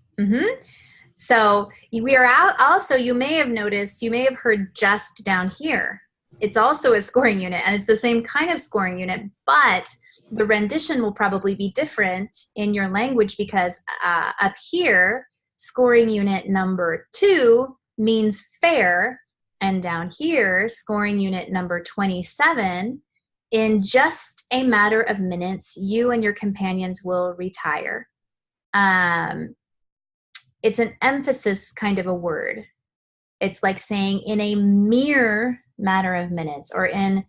So we are out. Also, you may have noticed, you may have heard just down here. It's also a scoring unit, and it's the same kind of scoring unit, but the rendition will probably be different in your language because up here, scoring unit number 2 means fair, and down here, scoring unit number 27, in just a matter of minutes, you and your companions will retire. It's an emphasis kind of a word. It's like saying in a mere matter of minutes, or in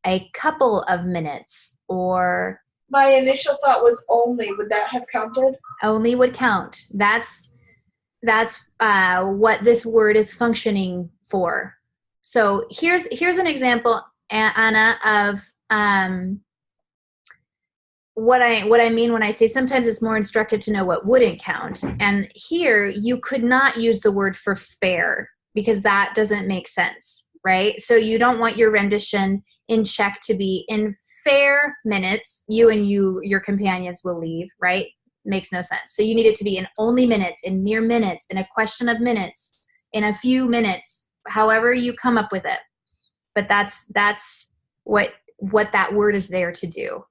a couple of minutes, or My initial thought was only. Would that have counted? only would count. That's what this word is functioning for. So here's an example, Anna, of what I mean when I say sometimes it's more instructive to know what wouldn't count. And here you could not use the word for fair because that doesn't make sense, right? So you don't want your rendition in Czech to be in fair minutes, you and your companions will leave, right? Makes no sense. So you need it to be in only minutes, in mere minutes, in a question of minutes, in a few minutes, however you come up with it. But that's what that word is there to do.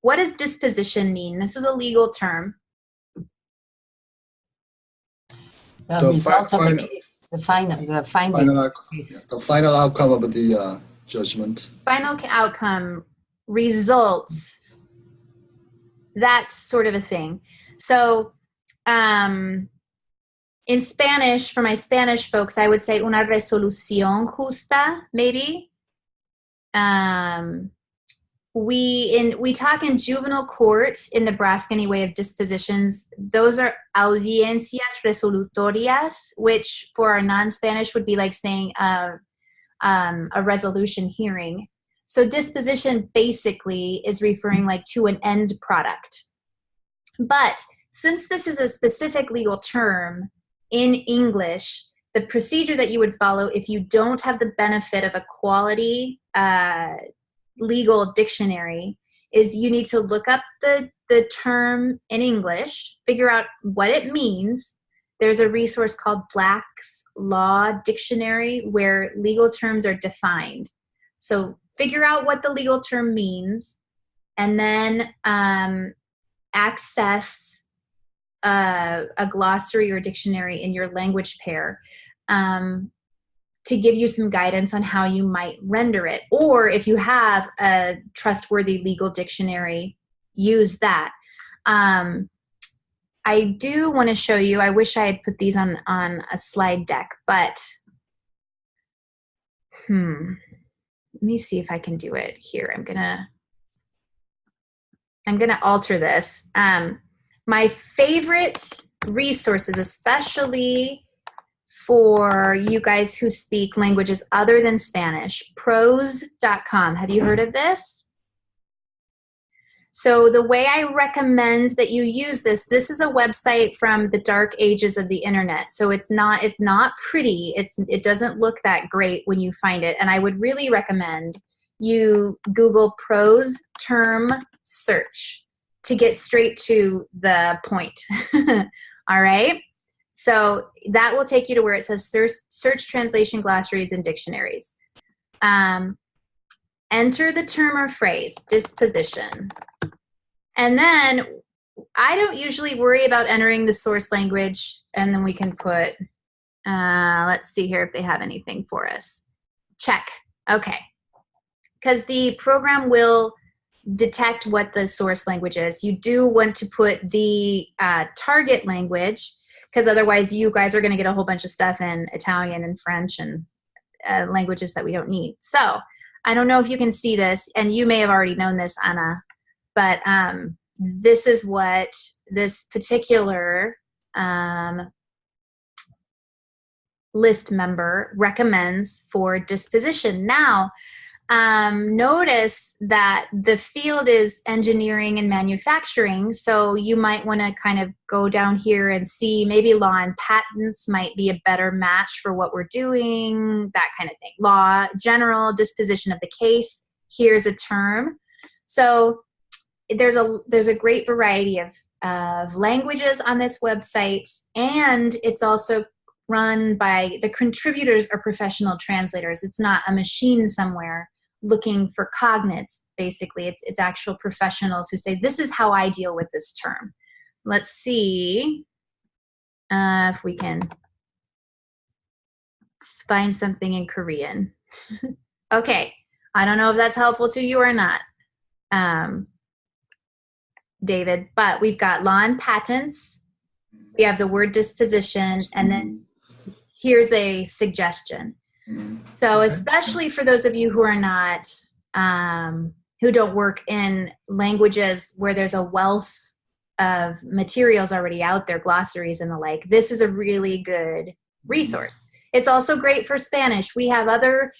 What does disposition mean? This is a legal term. The results of the case, the findings. The final outcome of the judgment. Final outcome, results, that sort of a thing. So in Spanish, for my Spanish folks, I would say una resolución justa, maybe. We talk in juvenile court in Nebraska anyway of dispositions. Those are audiencias resolutorias, which for our non-Spanish would be like saying a resolution hearing. So disposition basically is referring like to an end product. But since this is a specific legal term in English, the procedure that you would follow if you don't have the benefit of a quality legal dictionary is you need to look up the term in English, figure out what it means. There's a resource called Black's Law Dictionary where legal terms are defined. So figure out what the legal term means and then access a glossary or dictionary in your language pair to give you some guidance on how you might render it. Or if you have a trustworthy legal dictionary, use that. I do want to show you, I wish I had put these on a slide deck, but let me see if I can do it here. I'm gonna alter this. My favorite resources, especially for you guys who speak languages other than Spanish, prose.com. Have you heard of this? So the way I recommend that you use this is a website from the dark ages of the internet. So it's not pretty. It doesn't look that great when you find it. And I would really recommend you Google prose term search to get straight to the point. All right. So that will take you to where it says search translation glossaries and dictionaries. Enter the term or phrase, disposition. And then I don't usually worry about entering the source language, and then we can put, let's see here if they have anything for us. Check. Okay. Because the program will detect what the source language is. You do want to put the target language, because otherwise you guys are going to get a whole bunch of stuff in Italian and French and languages that we don't need. So I don't know if you can see this, and you may have already known this, Anna, but this is what this particular list member recommends for disposition. Now, notice that the field is engineering and manufacturing, so you might want to kind of go down here and see maybe law and patents might be a better match for what we're doing, that kind of thing. Law, general, disposition of the case, here's a term. So there's a great variety of languages on this website, and it's also run by the contributors are professional translators. It's not a machine somewhere looking for cognates, basically. It's actual professionals who say, this is how I deal with this term. Let's see if we can find something in Korean. Okay, I don't know if that's helpful to you or not, David, but we've got law and patents. We have the word disposition, and then here's a suggestion. So especially for those of you who are not, who don't work in languages where there's a wealth of materials already out there, glossaries and the like, this is a really good resource. It's also great for Spanish. We have other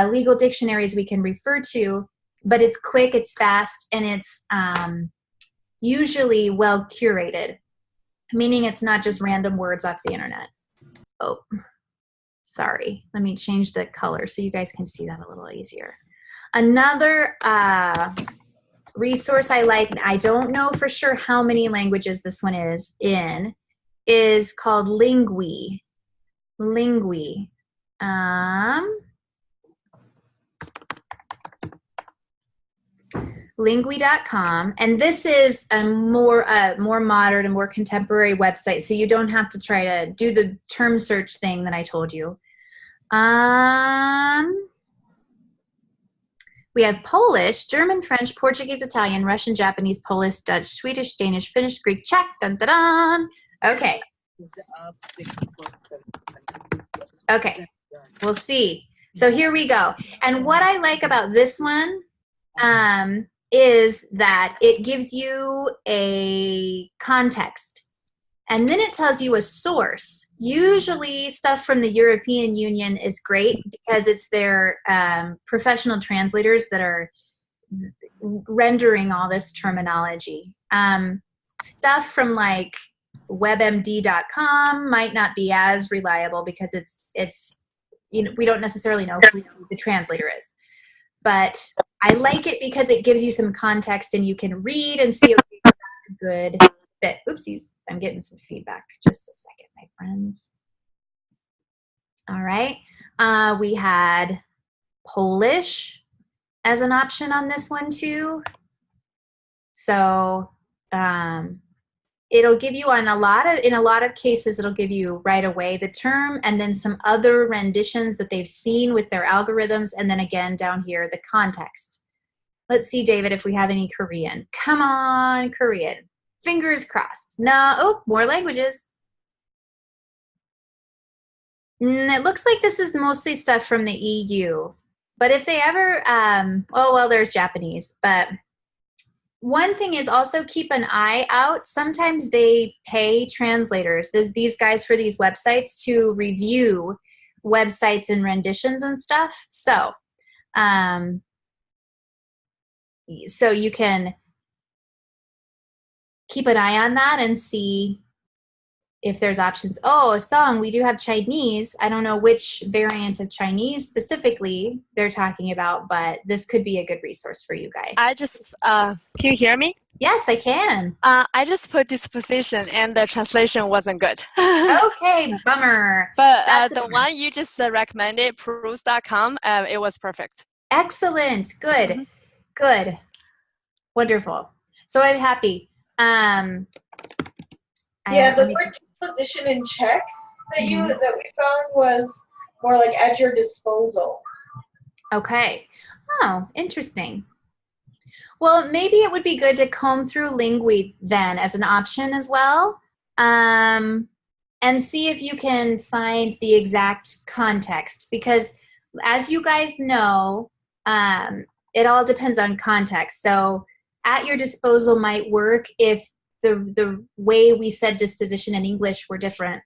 legal dictionaries we can refer to, but it's quick, it's fast, and it's usually well curated, meaning it's not just random words off the internet. Oh. Sorry, let me change the color so you guys can see that a little easier. Another resource I like, and I don't know for sure how many languages this one is in, is called Lingui. Lingui. Lingui.com, and this is a more modern and more contemporary website, so you don't have to try to do the term search thing that I told you. We have Polish, German, French, Portuguese, Italian, Russian, Japanese, Polish, Dutch, Swedish, Danish, Finnish, Greek, Czech. Dun, dun, dun. Okay. Okay. We'll see. So here we go. And what I like about this one is that it gives you a context, and then it tells you a source. Usually stuff from the European Union is great because it's their professional translators that are rendering all this terminology. Stuff from like webmd.com might not be as reliable because it's you know, we don't necessarily know who the translator is. But I like it because it gives you some context and you can read and see a good bit. Oopsies, I'm getting some feedback. Just a second, my friends. All right. We had Polish as an option on this one too. So it'll give you in a lot of cases, it'll give you right away the term and then some other renditions that they've seen with their algorithms. And then again, down here, the context. Let's see, David, if we have any Korean. Come on, Korean. Fingers crossed. No, oh, more languages. It looks like this is mostly stuff from the EU. But if they ever, oh, well, there's Japanese. But one thing is also keep an eye out. Sometimes they pay translators, these guys for these websites, to review websites and renditions and stuff. So, so you can keep an eye on that and see if there's options. Oh, a song, we do have Chinese. I don't know which variant of Chinese specifically they're talking about, but this could be a good resource for you guys. I just, can you hear me? Yes, I can. I just put disposition and the translation wasn't good. Okay, bummer. But That's a the bummer. one you just recommended, Proust.com, it was perfect. Excellent. Good. Mhm. Good. Wonderful. So I'm happy. Yeah, the let me- word disposition in Czech that we found was more like at your disposal. Okay. Oh, interesting. Well, maybe it would be good to comb through Lingui then as an option as well, and see if you can find the exact context. Because as you guys know, it all depends on context. So at your disposal might work if the way we said disposition in English were different.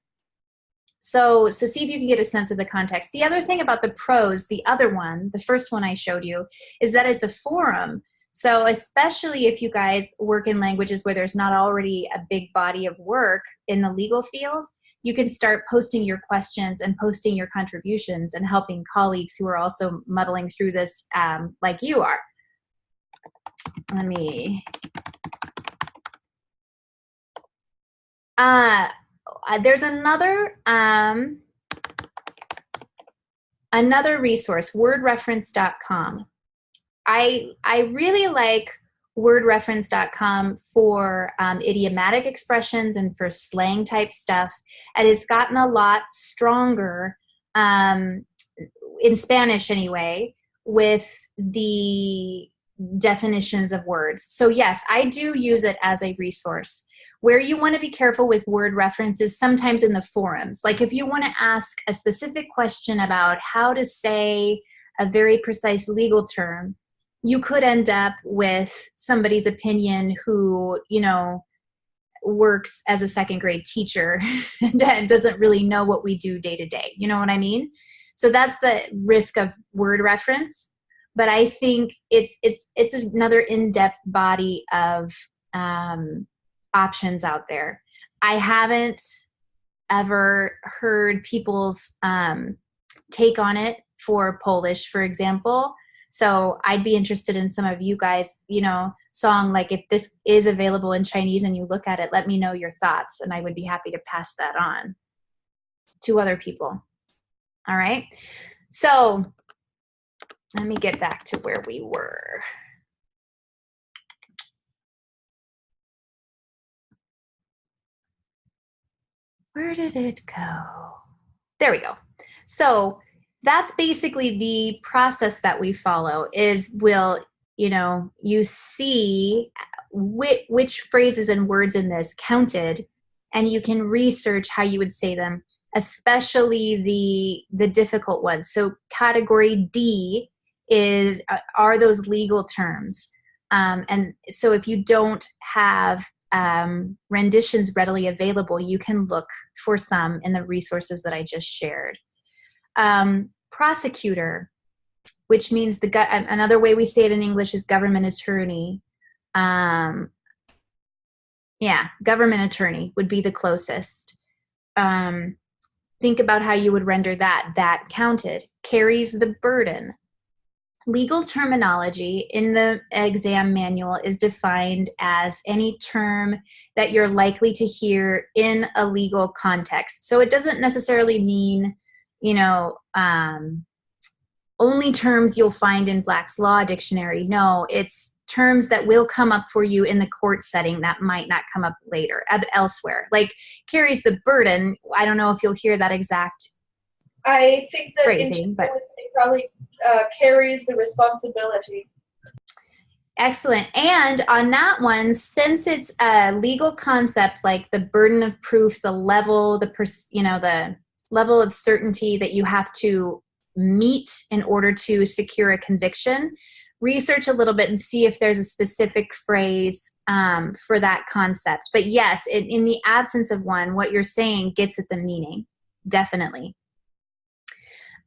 So see if you can get a sense of the context. The other thing about the prose, the other one, the first one I showed you, is that it's a forum. So especially if you guys work in languages where there's not already a big body of work in the legal field, you can start posting your questions and posting your contributions and helping colleagues who are also muddling through this like you are. Let me... there's another resource, wordreference.com. I really like wordreference.com for idiomatic expressions and for slang type stuff, and it's gotten a lot stronger in Spanish anyway with the definitions of words. So yes, I do use it as a resource. Where you want to be careful with word references sometimes in the forums. Like if you want to ask a specific question about how to say a very precise legal term, you could end up with somebody's opinion who, you know, works as a second grade teacher and doesn't really know what we do day to day. You know what I mean? So that's the risk of word reference. But I think it's another in-depth body of options out there. I haven't ever heard people's take on it for Polish, for example. So I'd be interested in some of you guys, you know, song, like if this is available in Chinese and you look at it, let me know your thoughts and I would be happy to pass that on to other people. All right. So let me get back to where we were. Where did it go? There we go. So that's basically the process that we follow is you see which phrases and words in this counted, and you can research how you would say them, especially the difficult ones. So category D are those legal terms. And so if you don't have renditions readily available, you can look for some in the resources that I just shared. Prosecutor, which means another way we say it in English is government attorney. Government attorney would be the closest. Think about how you would render that. That counted. Carries the burden. Legal terminology in the exam manual is defined as any term that you're likely to hear in a legal context. So it doesn't necessarily mean, only terms you'll find in Black's Law Dictionary. No, it's terms that will come up for you in the court setting that might not come up later, elsewhere. Like carries the burden. I don't know if you'll hear that exact I think that phrasing, but it probably carries the responsibility. Excellent. And on that one, since it's a legal concept like the burden of proof, the level, the level of certainty that you have to meet in order to secure a conviction, research a little bit and see if there's a specific phrase for that concept. But yes, in the absence of one, what you're saying gets at the meaning, definitely.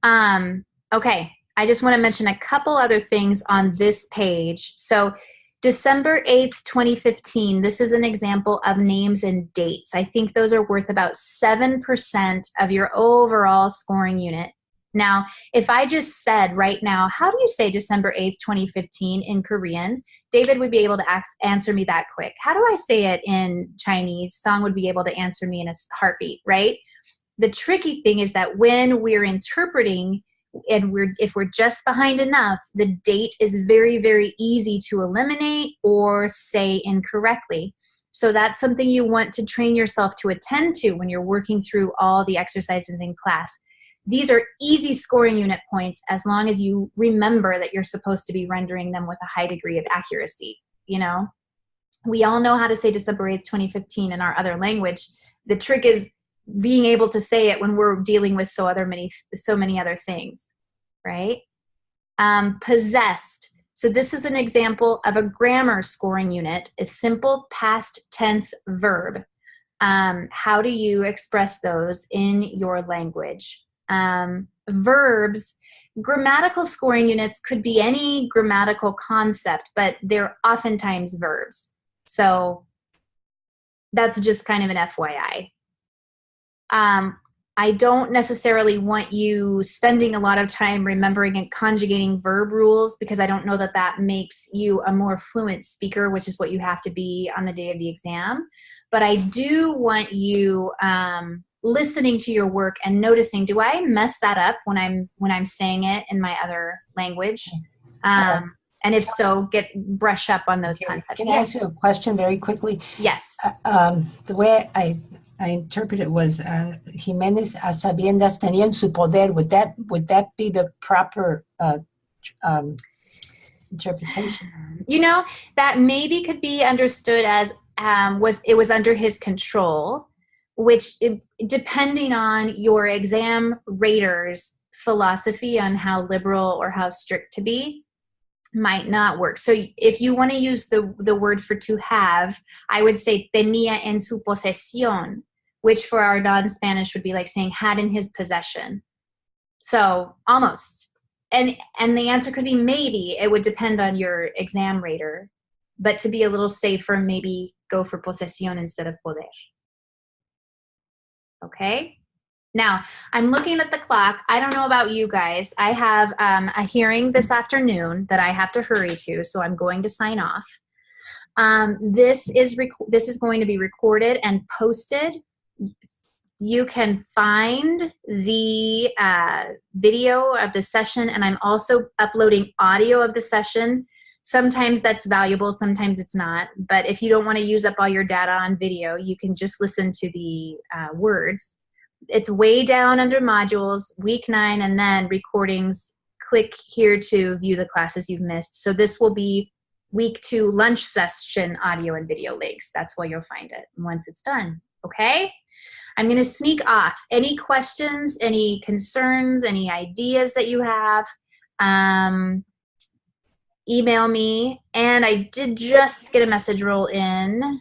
Okay, I just want to mention a couple other things on this page. So December 8th, 2015, this is an example of names and dates. I think those are worth about 7% of your overall scoring unit. Now, if I just said right now, how do you say December 8th, 2015 in Korean? David would be able to answer me that quick. How do I say it in Chinese? Song would be able to answer me in a heartbeat, right? The tricky thing is that when we're interpreting, and if we're just behind enough, the date is very, very easy to eliminate or say incorrectly. So that's something you want to train yourself to attend to when you're working through all the exercises in class. These are easy scoring unit points as long as you remember that you're supposed to be rendering them with a high degree of accuracy. You know, we all know how to say December 8th, 2015 in our other language. The trick is being able to say it when we're dealing with so many other things, right? Possessed. So this is an example of a grammar scoring unit, a simple past tense verb. How do you express those in your language? Verbs, grammatical scoring units could be any grammatical concept, but they're oftentimes verbs. So that's just kind of an FYI. I don't necessarily want you spending a lot of time remembering and conjugating verb rules because I don't know that that makes you a more fluent speaker, which is what you have to be on the day of the exam. But I do want you listening to your work and noticing, do I mess that up when I'm saying it in my other language? And if so, brush up on those concepts. Can I ask you a question very quickly? Yes. The way I interpret it was Jimenez a sabiendas tenían su poder. Would that be the proper interpretation? You know, that maybe could be understood as it was under his control, which depending on your exam rater's philosophy on how liberal or how strict to be, might not work. So if you want to use the word for to have, I would say tenía en su posesión, which for our non-Spanish would be like saying had in his possession. So almost. And the answer could be maybe. It would depend on your exam rater. But to be a little safer, maybe go for posesión instead of poder. Okay? Now, I'm looking at the clock. I don't know about you guys. I have a hearing this afternoon that I have to hurry to, so I'm going to sign off. This is going to be recorded and posted. You can find the video of the session, and I'm also uploading audio of the session. Sometimes that's valuable, sometimes it's not. But if you don't want to use up all your data on video, you can just listen to the words. It's way down under modules, week 9, and then recordings. Click here to view the classes you've missed. So this will be week 2 lunch session audio and video links. That's where you'll find it once it's done. Okay? I'm going to sneak off. Any questions, any concerns, any ideas that you have, email me. And I did just get a message roll in.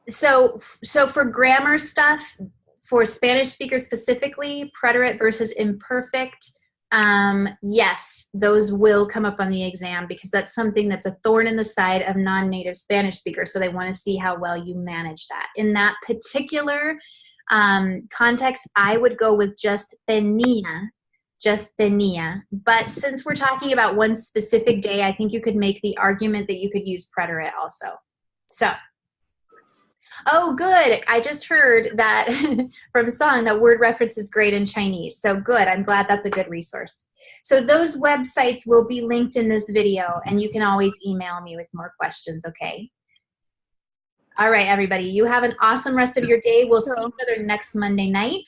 So for grammar stuff, for Spanish speakers specifically, preterite versus imperfect, yes, those will come up on the exam because that's something that's a thorn in the side of non-native Spanish speakers. So they want to see how well you manage that. In that particular context, I would go with just tenía. But since we're talking about one specific day, I think you could make the argument that you could use preterite also. So. Oh, good. I just heard that from Song that word reference is great in Chinese. So good. I'm glad that's a good resource. So those websites will be linked in this video, and you can always email me with more questions, okay? All right, everybody. You have an awesome rest of your day. We'll see each other next Monday night.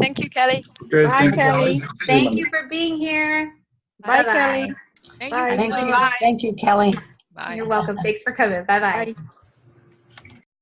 Thank you, Kelly. Okay, Bye, Kelly. Thank you for being here. Bye, Bye-bye. Kelly. Thank Bye. you. Thank you. Bye. Thank you, Kelly. Bye. You're welcome. Thanks for coming. Bye-bye. Bye.